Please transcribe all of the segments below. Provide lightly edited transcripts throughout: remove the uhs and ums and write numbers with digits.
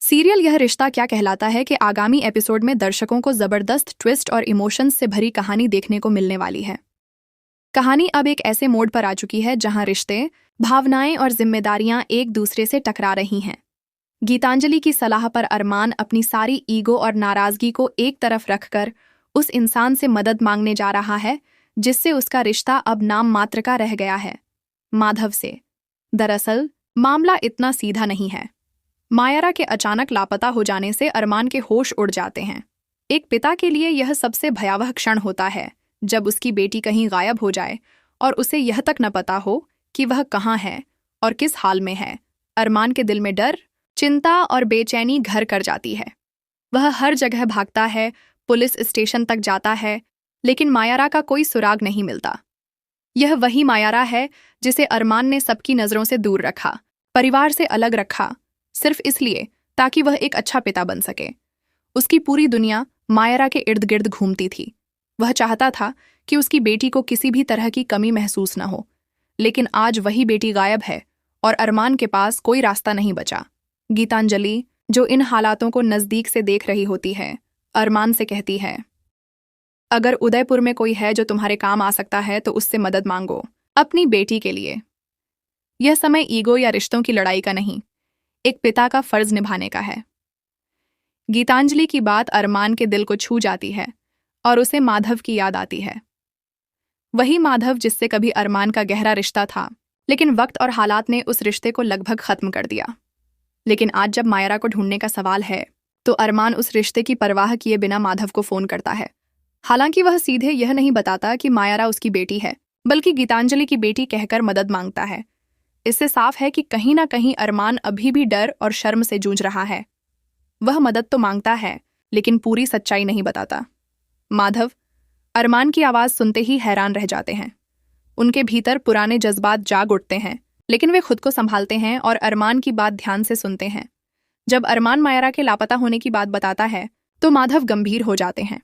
Serial यह रिश्ता क्या कहलाता है कि आगामी एपिसोड में दर्शकों को जबरदस्त ट्विस्ट और इमोशंस से भरी कहानी देखने को मिलने वाली है। कहानी अब एक ऐसे मोड पर आ चुकी है जहां रिश्ते, भावनाएं और जिम्मेदारियां एक दूसरे से टकरा रही हैं। गीतांजलि की सलाह पर अरमान अपनी सारी ईगो और नाराजगी को एक तरफ रखकर उस इंसान से मदद मांगने जा रहा है जिससे उसका रिश्ता अब नाम मात्र का रह गया है, माधव से। दरअसल मामला इतना सीधा नहीं है। मायरा के अचानक लापता हो जाने से अरमान के होश उड़ जाते हैं। एक पिता के लिए यह सबसे भयावह क्षण होता है जब उसकी बेटी कहीं गायब हो जाए और उसे यह तक न पता हो कि वह कहाँ है और किस हाल में है। अरमान के दिल में डर, चिंता और बेचैनी घर कर जाती है। वह हर जगह भागता है, पुलिस स्टेशन तक जाता है, लेकिन मायरा का कोई सुराग नहीं मिलता। यह वही मायरा है जिसे अरमान ने सबकी नज़रों से दूर रखा, परिवार से अलग रखा, सिर्फ इसलिए ताकि वह एक अच्छा पिता बन सके। उसकी पूरी दुनिया मायरा के इर्द गिर्द घूमती थी। वह चाहता था कि उसकी बेटी को किसी भी तरह की कमी महसूस न हो, लेकिन आज वही बेटी गायब है और अरमान के पास कोई रास्ता नहीं बचा। गीतांजलि, जो इन हालातों को नज़दीक से देख रही होती है, अरमान से कहती है, अगर उदयपुर में कोई है जो तुम्हारे काम आ सकता है तो उससे मदद मांगो, अपनी बेटी के लिए। यह समय ईगो या रिश्तों की लड़ाई का नहीं, एक पिता का फर्ज निभाने का है। गीतांजलि की बात अरमान के दिल को छू जाती है और उसे माधव की याद आती है। वही माधव जिससे कभी अरमान का गहरा रिश्ता था, लेकिन वक्त और हालात ने उस रिश्ते को लगभग खत्म कर दिया। लेकिन आज जब मायरा को ढूंढने का सवाल है तो अरमान उस रिश्ते की परवाह किए बिना माधव को फोन करता है। हालांकि वह सीधे यह नहीं बताता कि मायरा उसकी बेटी है, बल्कि गीतांजलि की बेटी कहकर मदद मांगता है। इससे साफ है कि कहीं ना कहीं अरमान अभी भी डर और शर्म से जूझ रहा है। वह मदद तो मांगता है, लेकिन पूरी सच्चाई नहीं बताता। माधव अरमान की आवाज़ सुनते ही हैरान रह जाते हैं। उनके भीतर पुराने जज्बात जाग उठते हैं, लेकिन वे खुद को संभालते हैं और अरमान की बात ध्यान से सुनते हैं। जब अरमान मायरा के लापता होने की बात बताता है तो माधव गंभीर हो जाते हैं।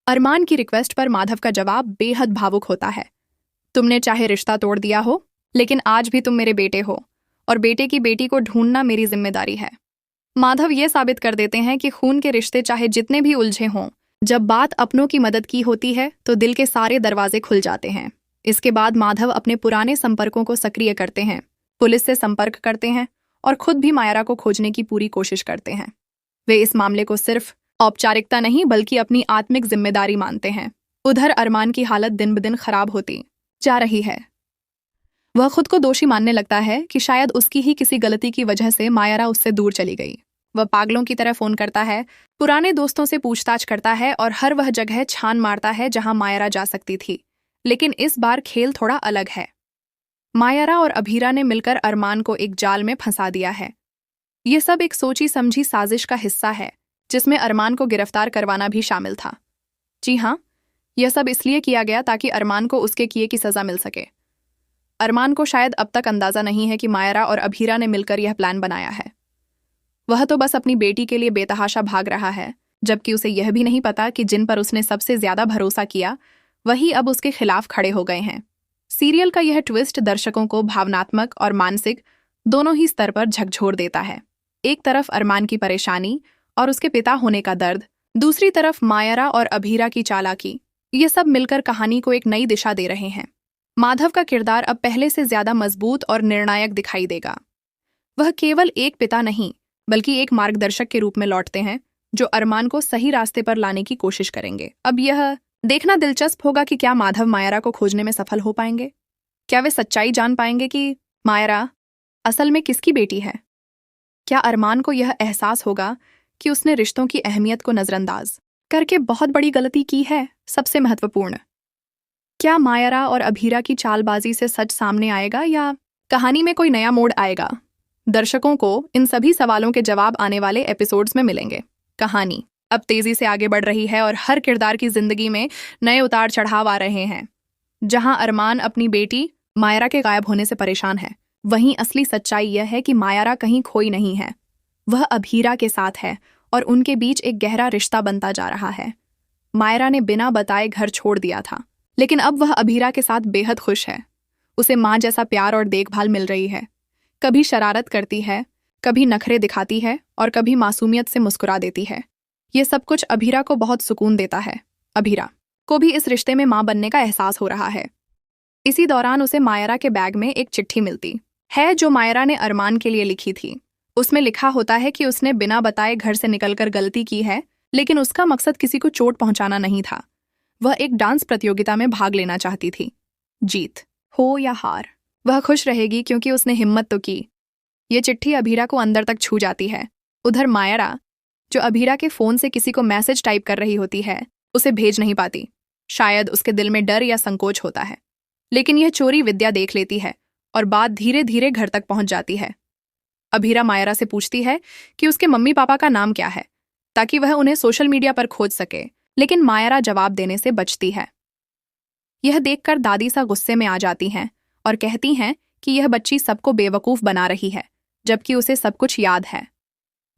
अरमान की रिक्वेस्ट पर माधव का जवाब बेहद भावुक होता है। तुमने चाहे रिश्ता तोड़ दिया हो, लेकिन आज भी तुम मेरे बेटे हो और बेटे की बेटी को ढूंढना मेरी जिम्मेदारी है। माधव ये साबित कर देते हैं कि खून के रिश्ते चाहे जितने भी उलझे हों, जब बात अपनों की मदद की होती है तो दिल के सारे दरवाजे खुल जाते हैं। इसके बाद माधव अपने पुराने संपर्कों को सक्रिय करते हैं, पुलिस से संपर्क करते हैं और खुद भी मायरा को खोजने की पूरी कोशिश करते हैं। वे इस मामले को सिर्फ औपचारिकता नहीं बल्कि अपनी आत्मिक जिम्मेदारी मानते हैं। उधर अरमान की हालत दिन ब दिन खराब होती जा रही है। वह खुद को दोषी मानने लगता है कि शायद उसकी ही किसी गलती की वजह से मायरा उससे दूर चली गई। वह पागलों की तरह फोन करता है, पुराने दोस्तों से पूछताछ करता है और हर वह जगह छान मारता है जहां मायरा जा सकती थी। लेकिन इस बार खेल थोड़ा अलग है। मायरा और अभीरा ने मिलकर अरमान को एक जाल में फंसा दिया है। ये सब एक सोची समझी साजिश का हिस्सा है जिसमें अरमान को गिरफ्तार करवाना भी शामिल था। जी हाँ, यह सब इसलिए किया गया ताकि अरमान को उसके किए की सजा मिल सके। अरमान को शायद अब तक अंदाजा नहीं है कि मायरा और अभीरा ने मिलकर यह प्लान बनाया है। वह तो बस अपनी बेटी के लिए बेतहाशा भाग रहा है, जबकि उसे यह भी नहीं पता कि जिन पर उसने सबसे ज्यादा भरोसा किया वही अब उसके खिलाफ खड़े हो गए हैं। सीरियल का यह ट्विस्ट दर्शकों को भावनात्मक और मानसिक दोनों ही स्तर पर झकझोर देता है। एक तरफ अरमान की परेशानी और उसके पिता होने का दर्द, दूसरी तरफ मायरा और अभीरा की चालाकी, ये सब मिलकर कहानी को एक नई दिशा दे रहे हैं। माधव का किरदार अब पहले से ज्यादा मजबूत और निर्णायक दिखाई देगा। वह केवल एक पिता नहीं बल्कि एक मार्गदर्शक के रूप में लौटते हैं जो अरमान को सही रास्ते पर लाने की कोशिश करेंगे। अब यह देखना दिलचस्प होगा कि क्या माधव मायरा को खोजने में सफल हो पाएंगे। क्या वे सच्चाई जान पाएंगे कि मायरा असल में किसकी बेटी है। क्या अरमान को यह एहसास होगा कि उसने रिश्तों की अहमियत को नजरअंदाज करके बहुत बड़ी गलती की है। सबसे महत्वपूर्ण, क्या मायरा और अभीरा की चालबाजी से सच सामने आएगा या कहानी में कोई नया मोड़ आएगा। दर्शकों को इन सभी सवालों के जवाब आने वाले एपिसोड्स में मिलेंगे। कहानी अब तेजी से आगे बढ़ रही है और हर किरदार की जिंदगी में नए उतार चढ़ाव आ रहे हैं। जहां अरमान अपनी बेटी मायरा के गायब होने से परेशान है, वहीं असली सच्चाई यह है कि मायरा कहीं खोई नहीं है। वह अभीरा के साथ है और उनके बीच एक गहरा रिश्ता बनता जा रहा है। मायरा ने बिना बताए घर छोड़ दिया था, लेकिन अब वह अभीरा के साथ बेहद खुश है। उसे माँ जैसा प्यार और देखभाल मिल रही है। कभी शरारत करती है, कभी नखरे दिखाती है और कभी मासूमियत से मुस्कुरा देती है। ये सब कुछ अभीरा को बहुत सुकून देता है। अभीरा को भी इस रिश्ते में मां बनने का एहसास हो रहा है। इसी दौरान उसे मायरा के बैग में एक चिट्ठी मिलती है जो मायरा ने अरमान के लिए लिखी थी। उसमें लिखा होता है कि उसने बिना बताए घर से निकलकर गलती की है, लेकिन उसका मकसद किसी को चोट पहुंचाना नहीं था। वह एक डांस प्रतियोगिता में भाग लेना चाहती थी। जीत हो या हार, वह खुश रहेगी क्योंकि उसने हिम्मत तो की। ये चिट्ठी अभीरा को अंदर तक छू जाती है। उधर मायरा, जो अभीरा के फोन से किसी को मैसेज टाइप कर रही होती है, उसे भेज नहीं पाती। शायद उसके दिल में डर या संकोच होता है, लेकिन यह चोरी विद्या देख लेती है और बात धीरे धीरे घर तक पहुंच जाती है। अभीरा मायरा से पूछती है कि उसके मम्मी पापा का नाम क्या है, ताकि वह उन्हें सोशल मीडिया पर खोज सके, लेकिन मायरा जवाब देने से बचती है। यह देखकर दादी सा गुस्से में आ जाती हैं और कहती हैं कि यह बच्ची सबको बेवकूफ बना रही है, जबकि उसे सब कुछ याद है।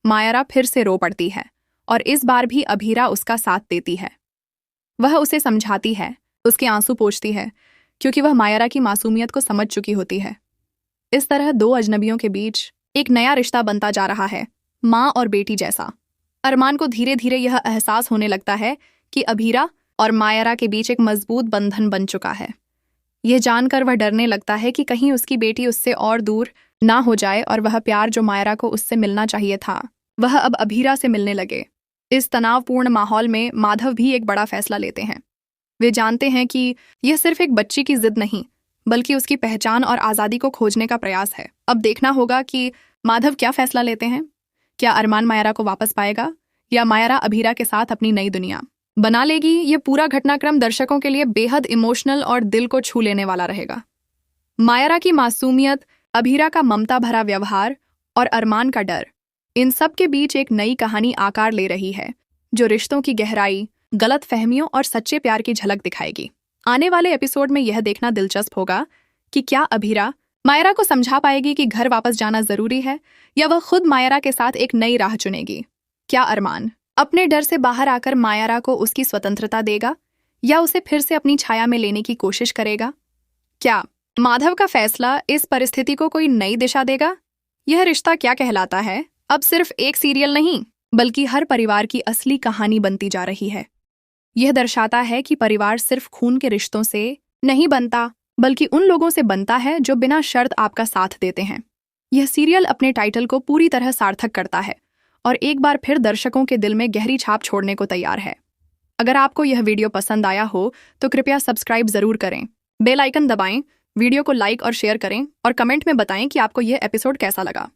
मायरा फिर से रो पड़ती है और इस बार भी अभीरा उसका साथ देती है। वह उसे समझाती है, उसके आंसू पोंछती है, क्योंकि वह मायरा की मासूमियत को समझ चुकी होती है। इस तरह दो अजनबियों के बीच एक नया रिश्ता बनता जा रहा है, माँ और बेटी जैसा। अरमान को धीरे धीरे यह एहसास होने लगता है कि अभीरा और मायरा के बीच एक मजबूत बंधन बन चुका है। यह जानकर वह डरने लगता है कि कहीं उसकी बेटी उससे और दूर ना हो जाए और वह प्यार जो मायरा को उससे मिलना चाहिए था, वह अब अभीरा से मिलने लगे। इस तनावपूर्ण माहौल में माधव भी एक बड़ा फैसला लेते हैं। वे जानते हैं कि यह सिर्फ एक बच्ची की जिद नहीं, बल्कि उसकी पहचान और आज़ादी को खोजने का प्रयास है। अब देखना होगा कि माधव क्या फैसला लेते हैं। क्या अरमान मायरा को वापस पाएगा या मायरा अभीरा के साथ अपनी नई दुनिया बना लेगी? ये पूरा घटनाक्रम दर्शकों के लिए बेहद इमोशनल और दिल को छू लेने वाला रहेगा। मायरा की मासूमियत, अभीरा का ममता भरा व्यवहार और अरमान का डर, इन सब के बीच एक नई कहानी आकार ले रही है, जो रिश्तों की गहराई, गलत फहमियों और सच्चे प्यार की झलक दिखाएगी। आने वाले एपिसोड में यह देखना दिलचस्प होगा कि क्या अभीरा मायरा को समझा पाएगी कि घर वापस जाना जरूरी है, या वह खुद मायरा के साथ एक नई राह चुनेगी। क्या अरमान अपने डर से बाहर आकर मायरा को उसकी स्वतंत्रता देगा, या उसे फिर से अपनी छाया में लेने की कोशिश करेगा? क्या माधव का फैसला इस परिस्थिति को कोई नई दिशा देगा? यह रिश्ता क्या कहलाता है अब सिर्फ एक सीरियल नहीं, बल्कि हर परिवार की असली कहानी बनती जा रही है। यह दर्शाता है कि परिवार सिर्फ खून के रिश्तों से नहीं बनता, बल्कि उन लोगों से बनता है जो बिना शर्त आपका साथ देते हैं। यह सीरियल अपने टाइटल को पूरी तरह सार्थक करता है और एक बार फिर दर्शकों के दिल में गहरी छाप छोड़ने को तैयार है। अगर आपको यह वीडियो पसंद आया हो तो कृपया सब्सक्राइब जरूर करें, बेल आइकन दबाएं, वीडियो को लाइक और शेयर करें और कमेंट में बताएं कि आपको यह एपिसोड कैसा लगा।